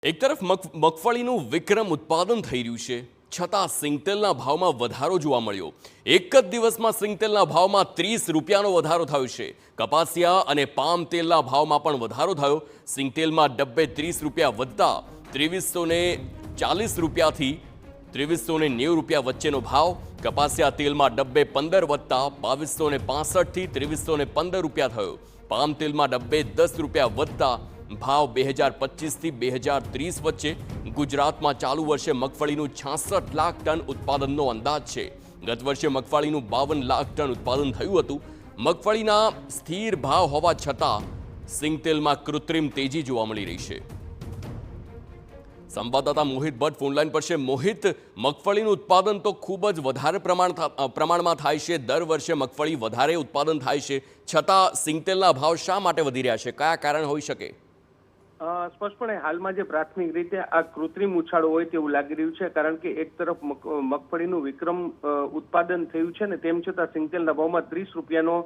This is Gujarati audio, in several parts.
એક તરફ મગફળીનું વિક્રમ ઉત્પાદન થઈ રહ્યું છે, છતાં સિંગતેલના ભાવમાં વધારો જોવા મળ્યો। એક જ દિવસમાં સિંગતેલના ભાવમાં 30 રૂપિયાનો વધારો થયો છે। કપાસિયા અને પામ તેલના ભાવમાં પણ વધારો થયો। સિંગતેલમાં ડબ્બે 30 રૂપિયા વધતા 2340 રૂપિયાથી 2390 રૂપિયા વચ્ચેનો ભાવ। કપાસિયા તેલમાં ડબ્બે 15 વધતા 2265 થી 2315 રૂપિયા થયો। પામ તેલમાં ડબ્બે 10 રૂપિયા વધતા ભાવ 2025 થી 2030 વચ્ચે। ગુજરાતમાં ચાલુ વર્ષે મગફળીનું 66 લાખ ટન ઉત્પાદનનો અંદાજ છે। ગત વર્ષે મગફળીનું 52 લાખ ટન ઉત્પાદન થયું હતું। મગફળીના સ્થિર ભાવ હોવા છતાં સિંગતેલમાં કૃત્રિમ તેજી જોવા મળી રહી છે। સંવાદદાતા મોહિત ભટ્ટ ફોનલાઈન પર છે। મોહિત, મગફળીનું ઉત્પાદન તો ખૂબ જ વધારે પ્રમાણમાં થાય છે। દર વર્ષે મગફળી વધારે ઉત્પાદન થાય છે, છતાં સિંગતેલના ભાવ શા માટે વધી રહ્યા છે? કયા કારણ હોઈ શકે? સ્પષ્ટપણે હાલમાં જે પ્રાથમિક રીતે આ કૃત્રિમ ઉછાળો હોય તેવું લાગી રહ્યું છે, કારણ કે એક તરફ મગફળીનું વિક્રમ ઉત્પાદન થયું છે ને તેમ છતાં સિંગતેલના ભાવમાં 30 રૂપિયાનો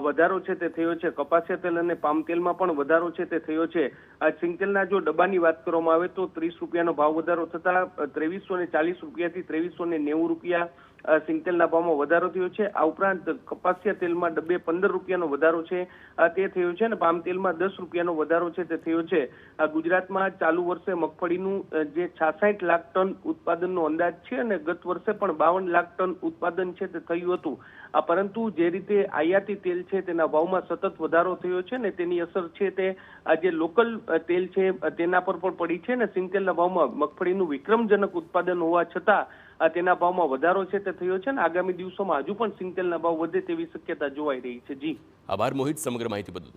વધારો છે તે થયો છે। કપાસિયા તેલ અને પામ તેલમાં પણ વધારો છે તે થયો છે। સિંગતેલના જો ડબ્બાની વાત કરવામાં આવે તો 30 રૂપિયાનો ભાવ વધારો થતા 2340 રૂપિયાથી 2390 રૂપિયા સિંગતેલના ભાવમાં વધારો થયો છે। આ ઉપરાંત કપાસિયા તેલમાં ડબ્બે 15 રૂપિયાનો વધારો છે તે થયો છે અને પામ તેલમાં 10 રૂપિયાનો વધારો છે તે થયો છે। ગુજરાતમાં ચાલુ વર્ષે મગફળીનું જે 66 લાખ ટન ઉત્પાદનનો અંદાજ છે અને ગત વર્ષે પણ 52 લાખ ટન ઉત્પાદન છે તે થયું હતું। પરંતુ જે રીતે આયાતી તેલ છે તેના ભાવમાં સતત વધારો થયો છે ને તેની અસર છે તે જે લોકલ તેલ છે તેના પર પણ પડી છે ને સિંગતેલના ભાવમાં મગફળીનું વિક્રમજનક ઉત્પાદન હોવા છતાં તેના ભાવમાં વધારો છે તે થયો છે ને આગામી દિવસોમાં હજુ પણ સિંગતેલના ભાવ વધે તેવી શક્યતા જોવાઈ રહી છે। જી આભાર મોહિત, સમગ્ર માહિતી બદલ।